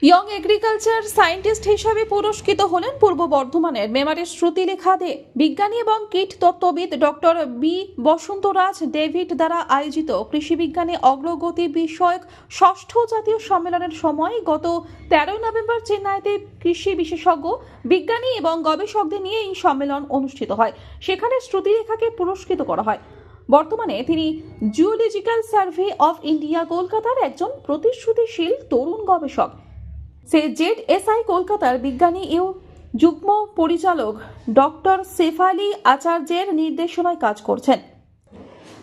Young agriculture scientist হিসাবে পুরস্কৃত হলেন পূর্ব বর্ধমানের মেমারির শ্রুতিলেখা দে। বিজ্ঞানী এবং কীট তত্ত্ববিদ ডক্টর বি বসন্তরাজ ডেভিড দ্বারা আয়োজিত কৃষি বিজ্ঞানে অগ্রগতি বিষয়ক ষষ্ঠ জাতীয় সম্মেলনের সময় গত 13 নভেম্বর চেন্নাইতে কৃষি বিশেষজ্ঞ, বিজ্ঞানী এবং গবেষকদের নিয়ে এই সম্মেলন অনুষ্ঠিত হয়। সেখানে শ্রুতিলেখাকে পুরস্কৃত করা হয়। বর্তমানে তিনি জিওলজিক্যাল সার্ভে অফ ইন্ডিয়া কলকাতার একজন প্রতিশ্রুতিশীল তরুণ গবেষক। সে জেডএসআই কলকাতার বিজ্ঞানী যুগ্ম পরিচালক ডক্টর শেফালি আচার্যের নির্দেশনায় কাজ করছেন।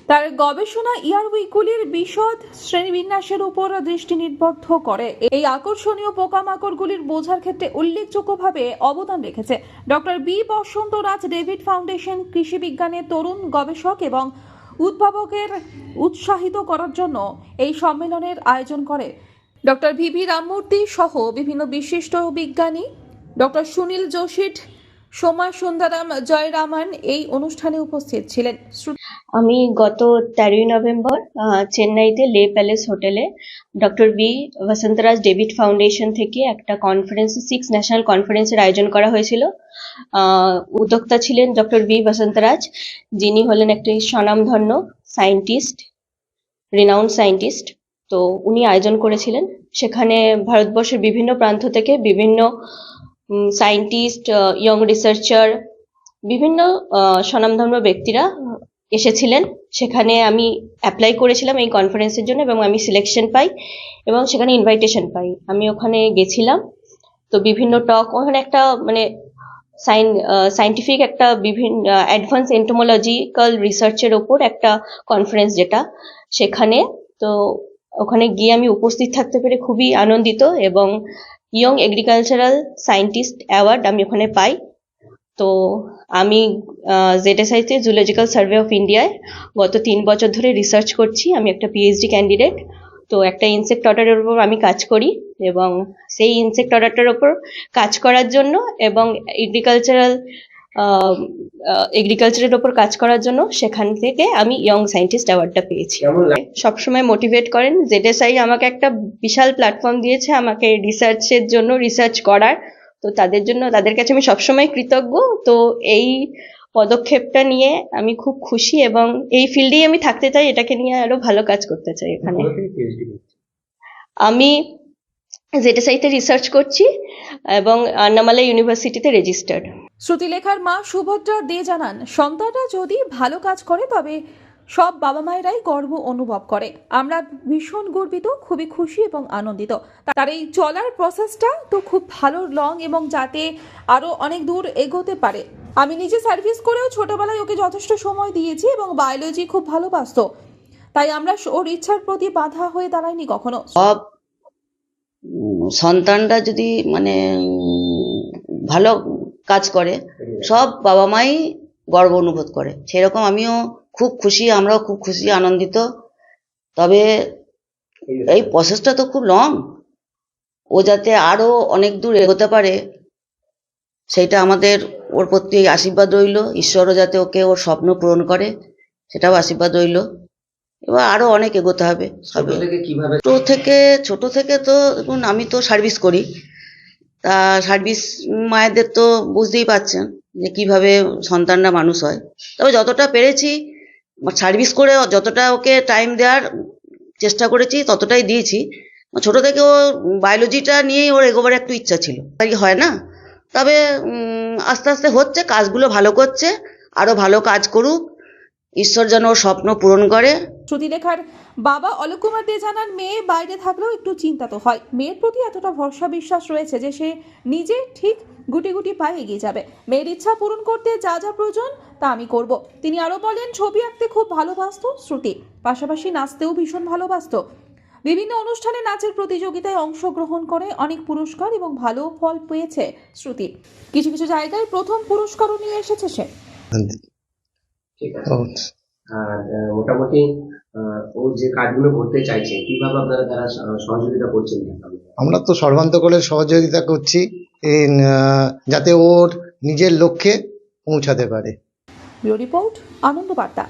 তার গবেষণা ইয়ারউইকগুলির বিশদ শ্রেণীবিন্যাসের উপর দৃষ্টি নিবদ্ধ করে। এই আকর্ষণীয় পোকামাকড়গুলির বোঝার ক্ষেত্রে উল্লেখযোগ্যভাবে অবদান রেখেছে। Doctor B Vasantharaj David foundation কৃষি বিজ্ঞানের তরুণ গবেষক এবং উদ্ভাবকের উৎসাহিত করার জন্য এই সম্মেলনের আয়োজন করে। ডক্টর ভিভি রামমূর্তি সহ বিভিন্ন বিশিষ্ট বিজ্ঞানী, ডক্টর সুনীল যোশীট, সোমা সুন্দরাম জয়রামান এই অনুষ্ঠানে উপস্থিত ছিলেন। আমি গত 13 নভেম্বর চেন্নাইতে লে প্যালেস হোটেলে doctor B Vasantharaj David foundation থেকে একটা কনফারেন্স, 6 ন্যাশনাল কনফারেন্সের আয়োজন করা হয়েছিল। উদ্যোক্তা ছিলেন ডক্টর বি বসন্তরাজ, যিনি হলেন একটি স্বনামধন্য সায়েন্টিস্ট, রিনাউন্ড সায়েন্টিস্ট। তো উনি আয়োজন করেছিলেন। সেখানে ভারতবর্ষের বিভিন্ন প্রান্ত থেকে বিভিন্ন সায়েন্টিস্ট, ইয়ং রিসার্চার, বিভিন্ন স্বনামধন্য ব্যক্তিরা এসেছিলেন। সেখানে আমি অ্যাপ্লাই করেছিলাম এই কনফারেন্সের জন্য এবং আমি সিলেকশন পাই এবং সেখানে ইনভাইটেশন পাই। আমি ওখানে গেছিলাম। তো বিভিন্ন টক, ওখানে একটা মানে সায়েন্টিফিক একটা বিভিন্ন অ্যাডভান্স এন্টোমোলজিক্যাল রিসার্চের ওপর একটা কনফারেন্স যেটা, সেখানে তো ওখানে গিয়ে আমি উপস্থিত থাকতে পেরে খুবই আনন্দিত এবং ইয়ং এগ্রিকালচারাল সায়েন্টিস্ট অ্যাওয়ার্ড আমি ওখানে পাই। তো আমি জেডএসআইতে জুলজিক্যাল সার্ভে অফ ইন্ডিয়ায় গত 3 বছর ধরে রিসার্চ করছি। আমি একটা পিএইচডি ক্যান্ডিডেট। তো একটা ইনসেক্ট অর্ডারের উপর আমি কাজ করি এবং সেই ইনসেক্ট অর্ডারটার উপর কাজ করার জন্য এবং এগ্রিকালচারের উপর কাজ করার জন্য সেখান থেকে আমি ইয়ং সায়েন্টিস্ট অ্যাওয়ার্ডটা পেয়েছি। সবসময় মোটিভেট করেন। জেডএসআই আমাকে একটা বিশাল প্ল্যাটফর্ম দিয়েছে আমাকে রিসার্চের জন্য, রিসার্চ করার। তো তাদের কাছে আমি সবসময় কৃতজ্ঞ। তো এই পদক্ষেপটা নিয়ে আমি খুব খুশি এবং এই ফিল্ডেই আমি থাকতে চাই, এটাকে নিয়ে আরো ভালো কাজ করতে চাই। এখানে আমি জেডএসআইতে রিসার্চ করছি এবং আন্নামালা ইউনিভার্সিটিতে রেজিস্টার্ড। শ্রুতিলেখার মা সুভদ্রা দে জানান, সন্তানরা যদি ভালো কাজ করে তবে সব বাবা মায়েরাই গর্ব অনুভব করে। আমরা ভীষণ গর্বিত, খুবই খুশি এবং আনন্দিত। তার এই চলার প্রসেসটা তো খুব ভালো, লং, এবং যাতে আরো অনেক দূর এগোতে পারে। আমি নিজে সার্ভিস করেও ছোটবেলায় ওকে যথেষ্ট সময় দিয়েছি এবং বায়োলজি খুব ভালোবাসতো, তাই আমরা ওর ইচ্ছার প্রতি বাধা হয়ে দাঁড়াইনি কখনো। সব সন্তানরা যদি মানে ভালো কাজ করে সব বাবা মাই গর্ব অনুভব করে। সেরকম আমিও খুব খুশি, আমরাও খুব খুশি, আনন্দিত। তবে এই প্রসেসটা তো খুব লং, ও যাতে আরো অনেক দূর এগোতে পারে সেটা আমাদের ওর প্রতি আশীর্বাদ রইল। ঈশ্বরও যাতে ওকে ওর স্বপ্ন পূরণ করে সেটাও আশীর্বাদ রইল। এবার আরো অনেক এগোতে হবে। ছোট থেকে তো দেখুন, আমি তো সার্ভিস করি। তা সার্ভিস মায়েদের তো বুঝতেই পারছেন যে কিভাবে সন্তানরা মানুষ হয়। তবে যতটা পেরেছি সার্ভিস করে, যতটা ওকে টাইম দেওয়ার চেষ্টা করেছি ততটাই দিয়েছি। ছোট থেকে ও বায়োলজিটা নিয়েই ওর এগোবার একটু ইচ্ছা ছিল, তাই হয় না। তবে আস্তে আস্তে হচ্ছে, কাজগুলো ভালো করছে, আরো ভালো কাজ করুক, ঈশ্বর যেন ওর স্বপ্ন পূরণ করে। শ্রুতিলেখার বাবা অলোক কুমার দে জানান, মেয়ে বাইরে থাকলেও একটু চিন্তা তো হয়। মেয়ের প্রতি এতটা ভরসা বিশ্বাস রয়েছে যে সে নিজে ঠিক গুটি গুটি পায়ে এগিয়ে যাবে। মেয়ের ইচ্ছা পূরণ করতে যা যা প্রয়োজন তা আমি করব। তিনি আরো বলেন, ছবি আঁকতে খুব ভালোবাসতো শ্রুতি, পাশাপাশি নাচতেও ভীষণ ভালোবাসতো। বিভিন্ন অনুষ্ঠানে নাচের প্রতিযোগিতায় অংশগ্রহণ করে অনেক পুরস্কার এবং ভালো ফল পেয়েছে শ্রুতি। কিছু কিছু জায়গায় প্রথম পুরস্কারও নিয়ে এসেছে সে। আর মোটামুটি ও যে কাজগুলো করতে চাইছে, কিভাবে আপনারা তারা সহযোগিতা করছেন? আমরা তো সর্বান্তকরে সহযোগিতা করছি যাতে ওর নিজের লক্ষ্যে পৌঁছাতে পারে। ব্যুরো রিপোর্ট, আনন্দ বার্তা।